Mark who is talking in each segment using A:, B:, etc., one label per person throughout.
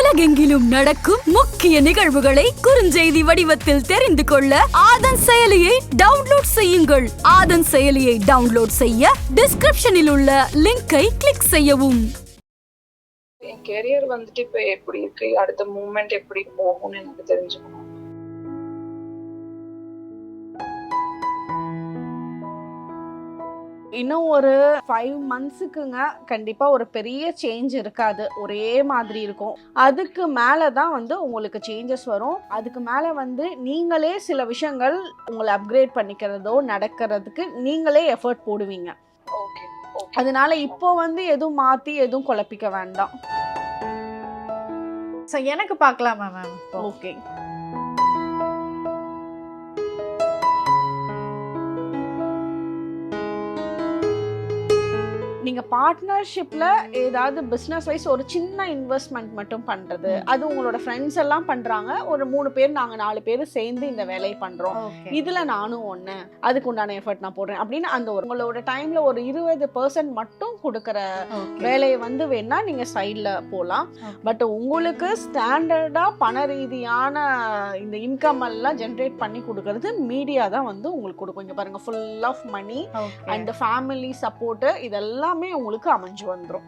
A: உலகெங்கிலும் நடக்கும் முக்கிய நிகழ்வுகளை குறுஞ்செய்தி வடிவத்தில் தெரிந்து கொள்ள ஆதன் செயலியை டவுன்லோட் செய்யுங்கள். ஆதன் செயலியை டவுன்லோட் செய்ய டிஸ்கிரிப்ஷனில் உள்ள லிங்கை கிளிக் செய்யவும்.
B: என் கெரியர் வந்துட்டு இப்ப எப்படி இருக்கு, அடுத்த மூவ்மெண்ட் எப்படி போகும்னு எனக்கு தெரிஞ்சுக்கணும்.
C: இன்னும் ஒரு 5 monthsக்குங்க கண்டிப்பாக ஒரு பெரிய சேஞ்ச் இருக்காது, ஒரே மாதிரி இருக்கும். அதுக்கு மேலே தான் உங்களுக்கு சேஞ்சஸ் வரும். அதுக்கு மேலே நீங்களே சில விஷயங்கள் உங்களை அப்கிரேட் பண்ணிக்கிறதோ நடக்கிறதுக்கு நீங்களே எஃபர்ட் போடுவீங்க. அதனால இப்போ எதுவும் மாற்றி எதுவும் குழப்பிக்க வேண்டாம்.
D: ஸோ எனக்கு பார்க்கலாமா மேம்?
C: ஓகே, நீங்கள் பார்ட்னர்ஷிப்பில் ஏதாவது பிஸ்னஸ் வைஸ் ஒரு சின்ன இன்வெஸ்ட்மெண்ட் மட்டும் பண்ணுறது, அது உங்களோட ஃப்ரெண்ட்ஸ் எல்லாம் பண்ணுறாங்க, ஒரு 3 பேர் நாங்கள் 4 பேர் சேர்ந்து இந்த வேலையை பண்ணுறோம், இதில் நானும் ஒன்று, அதுக்கு உண்டான எஃபர்ட் நான் போடுறேன் அப்படின்னு அந்த உங்களோட டைமில் ஒரு 20% மட்டும் கொடுக்குற வேலையை வேணா நீங்கள் சைடில் போகலாம். பட் உங்களுக்கு ஸ்டாண்டர்டாக பண ரீதியான இந்த இன்கம் எல்லாம் ஜென்ரேட் பண்ணி கொடுக்கறது மீடியா தான் உங்களுக்கு கொடுக்கும். இங்கே பாருங்கள், full of money and family support இதெல்லாம் உங்களுக்கு அமைஞ்சு வந்துரும்.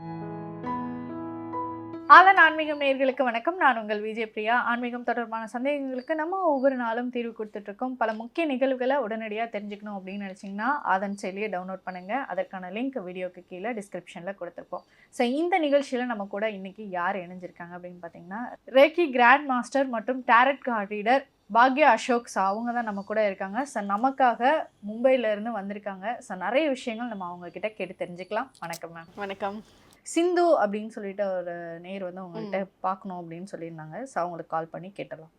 D: ஆதன் ஆன்மீகம் நேயர்களுக்கு வணக்கம். நான் உங்கள் விஜய் பிரியா. ஆன்மீகம் தொடர்பான சந்தேகங்களுக்கு நம்ம ஒவ்வொரு நாளும் தீர்வு கொடுத்துட்டு இருக்கோம். பல முக்கிய நிகழ்வுகளை உடனடியாக தெரிஞ்சுக்கணும் அப்படின்னு நினைச்சீங்கன்னா ஆதன் செயலியை டவுன்லோட் பண்ணுங்க. அதற்கான லிங்க் வீடியோக்கு கீழே டிஸ்கிரிப்ஷன்ல கொடுத்துருப்போம். ஸோ இந்த நிகழ்ச்சியில நம்ம கூட இன்னைக்கு யார் இணைஞ்சிருக்காங்க அப்படின்னு பார்த்தீங்கன்னா, ரேக்கி கிராண்ட் மாஸ்டர் மற்றும் tarot card reader Bhagya Ashok அவங்க தான் நம்ம கூட இருக்காங்க. ஸோ நமக்காக மும்பையிலேருந்து வந்திருக்காங்க. ஸோ நிறைய விஷயங்கள் நம்ம அவங்க கிட்ட கேட்டு தெரிஞ்சுக்கலாம். வணக்கம் மேம்.
C: வணக்கம்.
D: சிந்து அப்படின்னு சொல்லிட்டு ஒரு நேர் உங்கள்கிட்ட பார்க்கணும் அப்படின்னு சொல்லியிருந்தாங்க. ஸோ அவங்களுக்கு கால் பண்ணி கேட்டலாம்.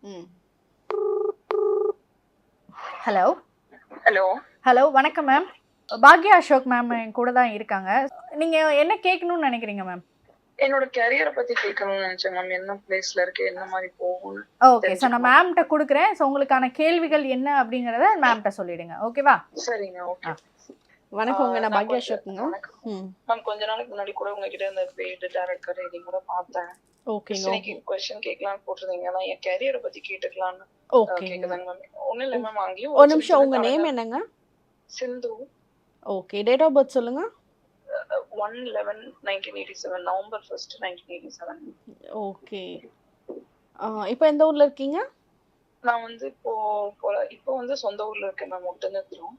D: ஹலோ
B: ஹலோ
D: ஹலோ வணக்கம் மேம். பாக்யா அசோக் மேம் என் கூட தான் இருக்காங்க. நீங்கள் என்ன கேட்கணும்னு நினைக்கிறீங்க மேம்?
B: என்னோட கெரியரை பத்தி கேட்கணும்னு நினைச்சேன் மேம். என்ன பிளேஸ்ல இருக்கு, என்ன மாதிரி போகும்னு.
D: ஓகே, ஸோ நான் மேம்கிட்ட கொடுக்குறேன். ஸோ உங்களுக்கான கேள்விகள் என்ன அப்படிங்கிறத மேம்கிட்ட சொல்லிடுங்க. ஓகேவா?
B: சரிங்க. ஓகே.
C: வணக்கம், நான் பாக்யா அசோக்குங்க.
B: மேம் கொஞ்ச நாளைக்கு முன்னாடி கூட உங்ககிட்ட இந்த பெய்டு டைரக்ட் கார்ட் ரீடிங் கூட பார்த்தேன். ஓகேங்க. क्वेश्चन கேட்கலாம்னு போட்டுருந்தீங்க. நான் என் கெரியரை பத்தி கேட்டுக்கலாம்னு.
C: ஓகே,
B: கேக்குதாங்க மேம்? ஒண்ணும் இல்ல மேம். அங்கேயும்
C: ஒரு நிமிஷம், உங்க நேம் என்னங்க?
B: சிந்து.
C: ஓகே, டேட் ஆஃப் பர்த் சொல்லுங்க.
B: 1/11/1987, நவம்பர் 1, 1987.
C: ஓகே. இப்போ எந்த ஊர்ல இருக்கீங்க?
B: நான் இப்போ சொந்த ஊர்ல இருக்கேன் மேம், ஒட்டனத்திலும்.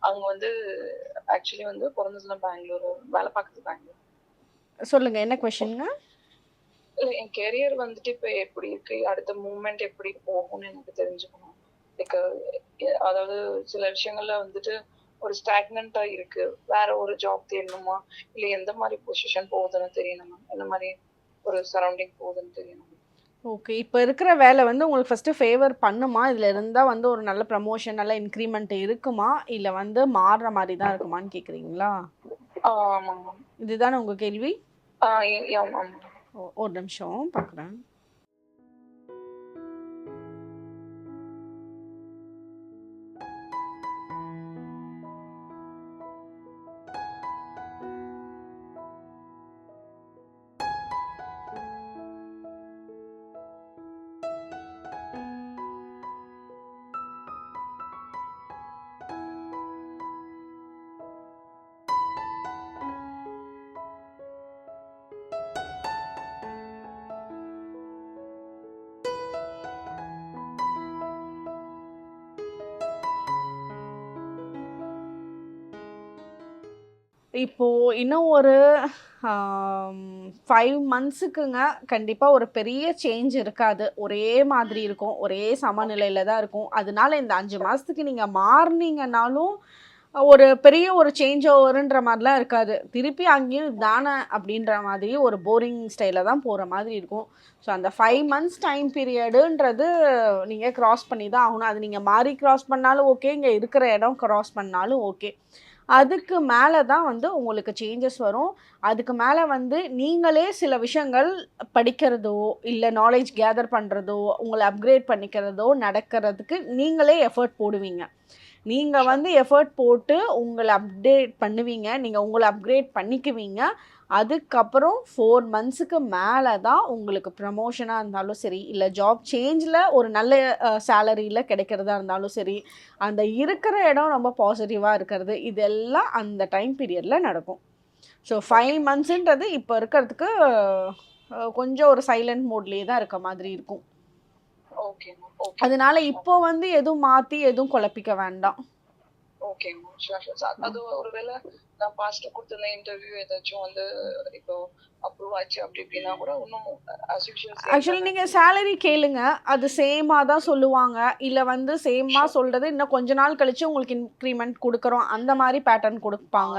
B: அங்க ஆக்சுவலி பிறந்ததுல பெங்களூர், வேலை பார்க்கறது பெங்களூர்.
C: சொல்லுங்க, என்ன கொஸ்டின்ங்க?
B: இல்ல, என் கெரியர் இப்ப எப்படி இருக்கு, அடுத்த மூவ்மெண்ட் எப்படி போகும்னு எனக்கு தெரிஞ்சுக்கணும். லைக் அதாவது சில விஷயங்கள்ல ஒரு ஸ்டாக்னண்டா இருக்கு, வேற ஒரு ஜாப் தேடணுமா, இல்ல எந்த மாதிரி பொசிஷன் போகுதுன்னு தெரியணுமா, எந்த மாதிரி ஒரு சரௌண்டிங் போகுதுன்னு தெரியணும்.
C: ஓகே, இப்போ இருக்கிற வேலை உங்களுக்கு ஃபர்ஸ்ட் ஃபேவர் பண்ணுமா? இதுல இருந்தா ஒரு நல்ல ப்ரமோஷன், நல்ல இன்க்ரிமெண்ட் இருக்குமா, இல்ல மாறுற மாதிரி தான் இருக்குமான்னு கேக்குறீங்களா?
B: ஆமாங்க.
C: இதுதானே உங்க கேள்வி?
B: ஆமா.
C: ஒரு நிமிஷம் பார்க்குறேன். இப்போ இன்னும் ஒரு 5 monthsக்குங்க கண்டிப்பாக ஒரு பெரிய சேஞ்ச் இருக்காது, ஒரே மாதிரி இருக்கும், ஒரே சமநிலையில் தான் இருக்கும். அதனால இந்த 5 மாதத்துக்கு நீங்கள் மாறினீங்கன்னாலும் ஒரு பெரிய ஒரு சேஞ்ச் ஓவருன்ற மாதிரிலாம் இருக்காது. திருப்பி அங்கேயும் தானே அப்படின்ற மாதிரி ஒரு போரிங் ஸ்டைலில் தான் போகிற மாதிரி இருக்கும். ஸோ அந்த 5 months டைம் பீரியடுன்றது நீங்கள் க்ராஸ் பண்ணி தான் ஆகணும். அது நீங்கள் மாறி க்ராஸ் பண்ணாலும் ஓகே, இங்கே இருக்கிற இடம் க்ராஸ் பண்ணாலும் ஓகே. அதுக்கு மேலே தான் உங்களுக்கு சேஞ்சஸ் வரும். அதுக்கு மேலே நீங்களே சில விஷயங்கள் படிக்கிறதோ, இல்லை நாலேஜ் கேதர் பண்ணுறதோ, உங்களை அப்கிரேட் பண்ணிக்கிறதோ நடக்கிறதுக்கு நீங்களே எஃபர்ட் போடுவீங்க. நீங்கள் எஃபர்ட் போட்டு உங்களை அப்டேட் பண்ணுவீங்க, நீங்கள் உங்களை அப்கிரேட் பண்ணிக்குவீங்க. அதுக்கப்புறம் 4 மந்த்ஸுக்கு மேலே தான் உங்களுக்கு ப்ரமோஷனாக இருந்தாலும் சரி, இல்லை ஜாப் சேஞ்சில் ஒரு நல்ல சேலரியில் கிடைக்கிறதா இருந்தாலும் சரி, அந்த இருக்கிற இடம் ரொம்ப பாசிட்டிவாக இருக்கிறது, இதெல்லாம் அந்த டைம் பீரியடில் நடக்கும். ஸோ 5 மந்த்ஸுன்றது இப்போ இருக்கிறதுக்கு கொஞ்சம் ஒரு சைலண்ட் மோட்லேயே தான் இருக்க மாதிரி இருக்கும். அதனால இப்போ வந்து எதுவும் மாற்றி எதுவும் குழப்பிக்க வேண்டாம்.
B: ஓகேங்க, ஷூர் ஷூர். அது ஒருவேளை நான் பாஸ்ட் கொடுத்திருந்த இன்டர்வியூ ஏதாச்சும் வந்து இப்போ அப்ரூவ் ஆச்சு அப்படி இப்படின்னா கூட இன்னும் as usual
C: ஆக்சுவலி நீங்கள் சேலரி கேளுங்க, அது சேமாக தான் சொல்லுவாங்க. இல்லை வந்து சேமாக சொல்கிறது இன்னும் கொஞ்ச நாள் கழிச்சு உங்களுக்கு இன்க்ரிமெண்ட் கொடுக்குறோம் அந்த மாதிரி பேட்டர்ன் கொடுப்பாங்க.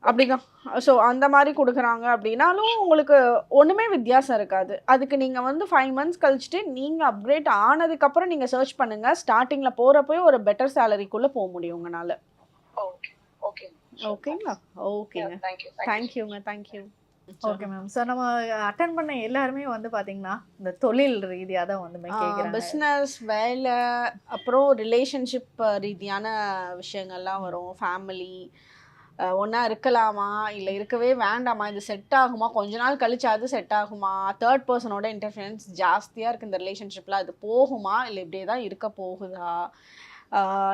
C: அப்படிதான். ஸோ அந்த மாதிரி கொடுக்குறாங்க அப்படின்னாலும் உங்களுக்கு ஒன்றுமே வித்தியாசம் இருக்காது. அதுக்கு நீங்கள் வந்து 5 மந்த்ஸ் கழிச்சுட்டு நீங்கள் அப்கிரேட் ஆனதுக்கப்புறம் நீங்கள் சர்ச் பண்ணுங்கள். ஸ்டார்டிங்கில் போகிறப்போயே ஒரு பெட்டர் சேலரிக்குள்ளே போக முடியும் உங்களால். ஓகேங்களா? ஓகேங்க, தேங்க்யூ.
D: Okay ma'am. ஸோ நம்ம அட்டன் பண்ண எல்லாருமே வந்து பார்த்தீங்கன்னா இந்த தொழில் ரீதியாக தான் வந்து கேட்குறாங்க.
C: பிஸ்னஸ், வேலை, அப்புறம் ரிலேஷன்ஷிப் ரீதியான விஷயங்கள்லாம் வரும். ஃபேமிலி ஒன்றா இருக்கலாமா இல்லை இருக்கவே வேண்டாமா, இது செட் ஆகுமா, கொஞ்ச நாள் கழிச்சாது செட் ஆகுமா, தேர்ட் பர்சனோட இன்டர்ஃபரன்ஸ் ஜாஸ்தியாக இருக்குது இந்த ரிலேஷன்ஷிப்பில், அது போகுமா இல்லை இப்படியே தான் இருக்க போகுதா,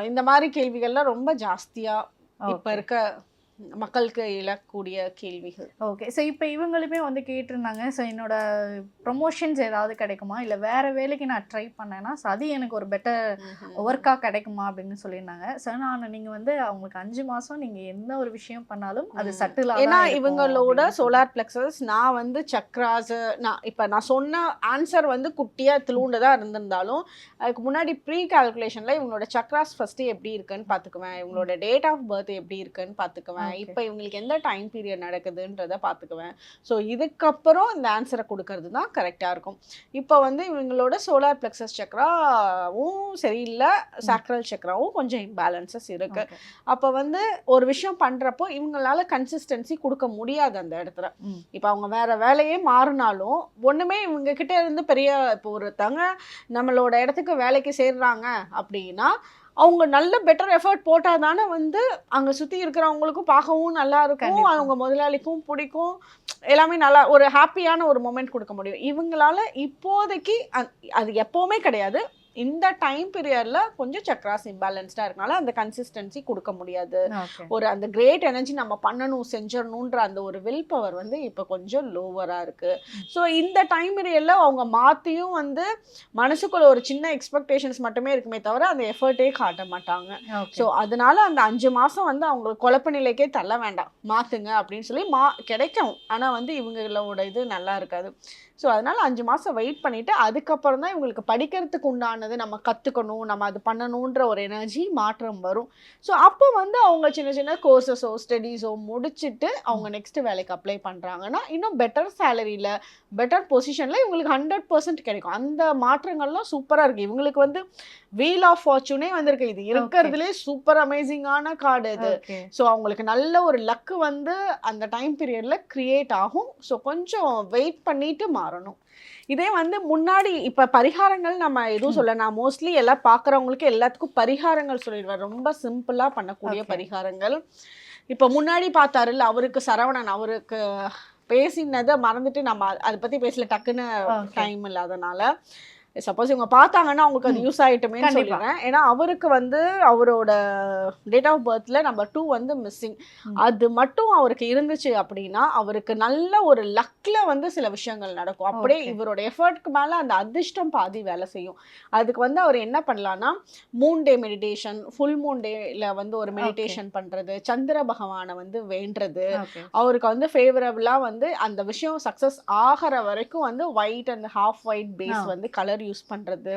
C: இந்த மாதிரி கேள்விகள்லாம் ரொம்ப ஜாஸ்தியாக இப்போ இருக்க மக்களுக்கு எழக்கூடிய கேள்விகள்.
D: ஓகே. ஸோ இப்போ இவங்களுமே வந்து கேட்டிருந்தாங்க, ஸோ என்னோட ப்ரொமோஷன்ஸ் ஏதாவது கிடைக்குமா, இல்லை வேறு வேலைக்கு நான் ட்ரை பண்ணேன்னா ஸோ அது எனக்கு ஒரு பெட்டர் ஒர்க்காக கிடைக்குமா அப்படின்னு சொல்லியிருந்தாங்க. ஸோ நான் நீங்கள் வந்து அவங்களுக்கு 5 மாதம் நீங்கள் எந்த ஒரு விஷயம் பண்ணாலும் அது சட்டில் ஆகும்.
C: ஏன்னா இவங்களோட சோலார் பிளெக்ஸஸ் நான் வந்து சக்ராஸ், நான் சொன்ன ஆன்சர் வந்து குட்டியாக திலூண்டதாக இருந்திருந்தாலும் அதுக்கு முன்னாடி ப்ரீ கால்குலேஷனில் இவங்களோட சக்ராஸ் ஃபஸ்ட்டு எப்படி இருக்குன்னு பார்த்துக்குவேன், இவங்களோட டேட் ஆஃப் பர்த் எப்படி இருக்குன்னு பார்த்துக்குவேன், இப்போ இவங்களுக்கு எந்த டைம் பீரியட் நடக்குதுன்றத பார்த்துக்குவேன். ஸோ இதுக்கப்புறம் இந்த ஆன்சரை கொடுக்கறது தான் கரெக்டாக இருக்கும். இப்போ வந்து இவங்களோட சோலார் பிளெக்ஸஸ் சக்ராவும் சரியில்லை, சாக்ரல் சக்ராவும் கொஞ்சம் இம்பேலன்சஸ் இருக்கு. அப்போ வந்து ஒரு விஷயம் பண்ணுறப்போ இவங்களால கன்சிஸ்டன்சி கொடுக்க முடியாது அந்த இடத்துல. இப்போ அவங்க வேற வேலையே மாறினாலும் ஒன்றுமே இவங்க கிட்ட இருந்து பெரிய, இப்போ ஒருத்தவங்க நம்மளோட இடத்துக்கு வேலைக்கு சேர்றாங்க அப்படின்னா அவங்க நல்ல பெட்டர் எஃபர்ட் போட்டால் தானே வந்து அங்கே சுற்றி இருக்கிறவங்களுக்கும் பார்க்கவும் நல்லா இருக்கும், அவங்க முதலாளிக்கும் பிடிக்கும், எல்லாமே நல்லா ஒரு ஹாப்பியான ஒரு மொமெண்ட் கொடுக்க முடியும். இவங்களால இப்போதைக்கு அது எப்போவுமே கிடையாது, இந்த டைம் பீரியடில் கொஞ்சம் சக்ராஸ் இம்பேலன்ஸ்டாக இருக்கனால அந்த கன்சிஸ்டன்சி கொடுக்க முடியாது. ஒரு அந்த கிரேட் எனர்ஜி நம்ம பண்ணணும் செஞ்சிடணுன்ற அந்த ஒரு வில் பவர் வந்து இப்போ கொஞ்சம் லோவராக இருக்குது. ஸோ இந்த டைம் பீரியடில் அவங்க மாற்றியும் வந்து மனசுக்குள்ள ஒரு சின்ன எக்ஸ்பெக்டேஷன்ஸ் மட்டுமே இருக்குமே தவிர அந்த எஃபர்ட்டே காட்ட மாட்டாங்க. ஸோ அதனால அந்த 5 மாதம் வந்து அவங்களுக்கு குழப்ப நிலைக்கே தள்ள வேண்டாம், மாற்றுங்க அப்படின்னு சொல்லி கிடைக்கும். ஆனால் வந்து இவங்களோட இது நல்லா இருக்காது. ஸோ அதனால் 5 மாதம் வெயிட் பண்ணிவிட்டு அதுக்கப்புறம் தான் இவங்களுக்கு படிக்கிறதுக்கு உண்டானது நம்ம கற்றுக்கணும், நம்ம அது பண்ணணுன்ற ஒரு எனர்ஜி மாற்றம் வரும். ஸோ அப்போ வந்து அவங்க சின்ன சின்ன கோர்சஸோ ஸ்டடீஸோ முடிச்சுட்டு அவங்க நெக்ஸ்ட் வேலைக்கு அப்ளை பண்ணுறாங்கன்னா இன்னும் பெட்டர் சேலரியில் பெட்டர் பொசிஷனில் இவங்களுக்கு 100% கிடைக்கும். அந்த மாற்றங்கள்லாம் சூப்பராக இருக்குது. இவங்களுக்கு வந்து வீல் ஆஃப் ஃபார்ச்சூனே வந்திருக்கு. இது இருக்கிறதுலே சூப்பர் அமேசிங்கான கார்டு இது. ஸோ அவங்களுக்கு நல்ல ஒரு லக்கு வந்து அந்த டைம் பீரியடில் க்ரியேட் ஆகும். ஸோ கொஞ்சம் வெயிட் பண்ணிட்டு மாறணும். இதே வந்து முன்னாடி இப்போ பரிகாரங்கள் நம்ம எதுவும் சொல்ல, நான் மோஸ்ட்லி எல்லாம் பார்க்குறவங்களுக்கு எல்லாத்துக்கும் பரிகாரங்கள் சொல்லிடுவேன், ரொம்ப சிம்பிளாக பண்ணக்கூடிய பரிகாரங்கள். இப்போ முன்னாடி பார்த்தாருல்ல அவருக்கு சரவணன், அவருக்கு பேசினதை மறந்துட்டு நம்ம அதை பற்றி பேசல, டக்குன்னு டைம் இல்லாதனால. சப்போஸ் இவங்க பார்த்தாங்கன்னா அவங்களுக்கு அது யூஸ் ஆகிட்டுமே சொல்லிடுறேன். ஏன்னா அவருக்கு வந்து அவரோட டேட் ஆஃப் பர்த்தில் நம்பர் 2 வந்து மிஸ்ஸிங். அது மட்டும் அவருக்கு இருந்துச்சு அப்படின்னா அவருக்கு நல்ல ஒரு லக்கில் வந்து சில விஷயங்கள் நடக்கும். அப்படியே இவரோட எஃபர்ட்க்கு மேலே அந்த அதிர்ஷ்டம் பாதி வேலை செய்யும். அதுக்கு வந்து அவர் என்ன பண்ணலான்னா moon day meditation, full Moon டேல வந்து ஒரு மெடிடேஷன் பண்ணுறது, சந்திர பகவானை வந்து வேண்டுறது, அவருக்கு வந்து ஃபேவரபுளாக வந்து அந்த விஷயம் சக்ஸஸ் ஆகிற வரைக்கும் வந்து white and half white base வந்து கலர் யூஸ் பண்ணுறது,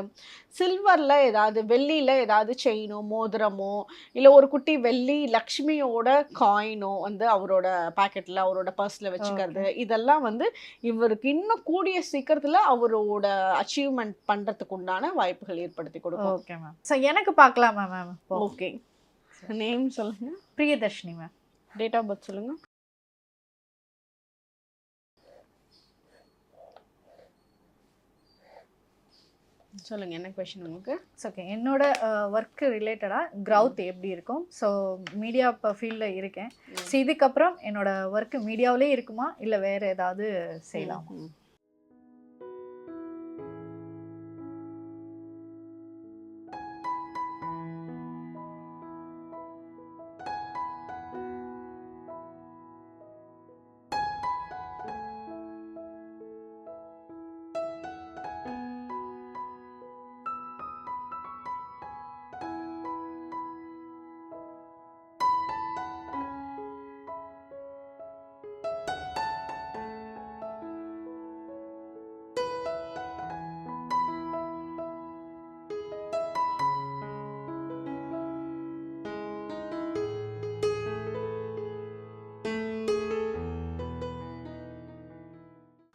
C: சில்வரில் ஏதாவது வெள்ளியில் ஏதாவது செயினோ மோதிரமோ இல்லை ஒரு குட்டி வெள்ளி லக்ஷ்மியோட காயினோ வந்து அவரோட பாக்கெட்டில் அவரோட பர்ஸில் வச்சுக்கிறது, இதெல்லாம் வந்து இவருக்கு இன்னும் கூடிய சீக்கிரத்தில் அவரோட அச்சீவ்மெண்ட் பண்ணுறதுக்கு உண்டான வாய்ப்புகள் ஏற்படுத்தி கொடுக்கும்.
D: Okay ma'am. ஸோ எனக்கு பார்க்கலாமா மேம்?
C: ஓகே, நேம் சொல்லுங்கள்.
D: Priyadarshini ma'am.
C: Date of birth சொல்லுங்கள். சொல்லுங்க, என்ன கொஸ்டின் உங்களுக்கு?
D: ஓகே, என்னோட ஒர்க் ரிலேட்டடாக க்ரௌத் எப்படி இருக்கும்? ஸோ மீடியா இப்போ ஃபீல்டில் இருக்கேன். ஸோ இதுக்கப்புறம் என்னோட ஒர்க் மீடியாவிலே இருக்குமா இல்லை வேறு ஏதாவது செய்யலாமா?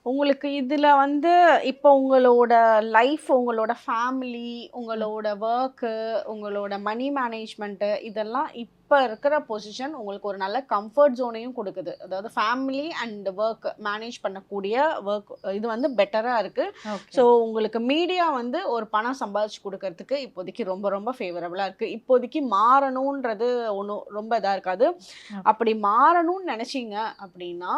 C: உங்களுக்கு இதுல வந்து இப்போ உங்களோட லைஃப், உங்களோட ஃபேமிலி, உங்களோட ஒர்க்கு, உங்களோட மணி மேனேஜ்மெண்ட்டு இதெல்லாம் இப்போ இருக்கிற பொசிஷன் உங்களுக்கு ஒரு நல்ல கம்ஃபர்ட் ஜோனையும் கொடுக்குது. அதாவது ஃபேமிலி அண்ட் ஒர்க் மேனேஜ் பண்ணக்கூடிய ஒர்க் இது வந்து பெட்டராக இருக்குது. ஸோ உங்களுக்கு மீடியா வந்து ஒரு பணம் சம்பாதிச்சு கொடுக்கறதுக்கு இப்போதைக்கு ரொம்ப ரொம்ப ஃபேவரபுளாக இருக்குது. இப்போதைக்கு மாறணுன்றது ஒன்றும் ரொம்ப இதாக இருக்காது. அப்படி மாறணும்னு நினச்சிங்க அப்படின்னா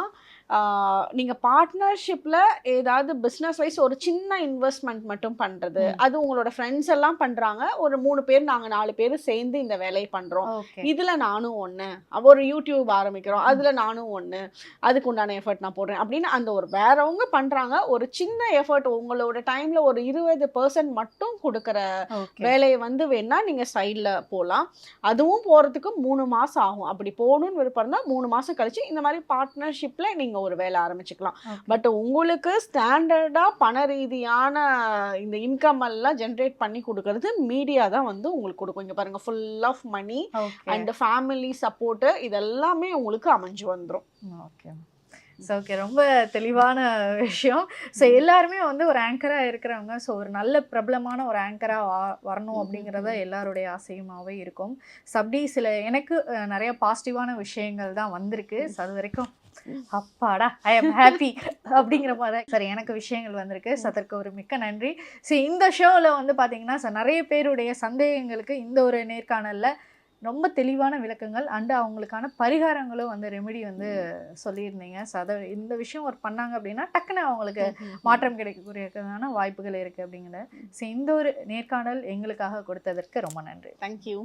C: நீங்கள் பார்ட்னர்ஷிப்பில் ஏதாவது பிஸ்னஸ் வைஸ் ஒரு சின்ன இன்வெஸ்ட்மெண்ட் மட்டும் பண்ணுறது, அது உங்களோட ஃப்ரெண்ட்ஸ் எல்லாம் பண்ணுறாங்க, ஒரு 3 பேர் நாங்கள் 4 பேர் சேர்ந்து இந்த வேலையை பண்ணுறோம், இதில் நானும் ஒன்று, ஒரு யூடியூப் ஆரம்பிக்கிறோம் அதில் நானும் ஒன்று, அதுக்கு உண்டான எஃபர்ட் நான் போடுறேன் அப்படின்னு அந்த ஒரு வேறவங்க பண்ணுறாங்க ஒரு சின்ன எஃபர்ட் உங்களோட டைமில் ஒரு 20% மட்டும் கொடுக்குற வேலையை வந்து வேணால் நீங்கள் சைடில் போகலாம். அதுவும் போகிறதுக்கு 3 மாதம் ஆகும். அப்படி போகணுன்னு விருப்பம் இருந்தால் 3 மாதம் கழிச்சு இந்த மாதிரி பார்ட்னர்ஷிப்பில் நீங்கள் ஒரு வேலை ஆரம்பிச்சுக்கலாம். பட் உங்களுக்கு ஸ்டாண்டர்டா பண ரீதியான இந்த இன்கம் எல்லாம் ஜென்ரேட் பண்ணி கொடுக்கறது மீடியா தான் வந்து உங்களுக்கு கொடுக்கும். இங்க பாருங்க, full of money and family support இதெல்லாமே உங்களுக்கு அமைஞ்சு வந்துடும்.
D: ஓகே ஓகே, ரொம்ப தெளிவான விஷயம். ஸோ எல்லாருமே வந்து ஒரு ஆங்கராக இருக்கிறவங்க, ஸோ ஒரு நல்ல பிரபலமான ஒரு ஆங்கராக வரணும் அப்படிங்கிறத எல்லாருடைய ஆசையுமாகவே இருக்கும். ஸோ அப்படி எனக்கு நிறைய பாசிட்டிவான விஷயங்கள் தான் வந்திருக்கு. ஸோ அது வரைக்கும் அப்பாடா ஐ எம் ஹாப்பி அப்படிங்கிற மாதிரி சரி எனக்கு விஷயங்கள் வந்திருக்கு. ஸோ அதற்கு ஒரு மிக்க நன்றி. ஸோ இந்த ஷோவில் வந்து பார்த்தீங்கன்னா நிறைய பேருடைய சந்தேகங்களுக்கு இந்த ஒரு நேர்காணலில் ரொம்ப தெளிவான விளக்கங்கள் அண்டு அவங்களுக்கான பரிகாரங்களும் வந்து ரெமெடி வந்து சொல்லியிருந்தீங்க. ஸோ அதை இந்த விஷயம் ஒரு பண்ணாங்க அப்படின்னா டக்குன்னு அவங்களுக்கு மாற்றம் கிடைக்கக்கூடியதான வாய்ப்புகள் இருக்குது அப்படிங்கிற. ஸோ இந்த ஒரு நேர்காணல் எங்களுக்காக கொடுத்ததற்கு ரொம்ப நன்றி.
C: தேங்க்யூ.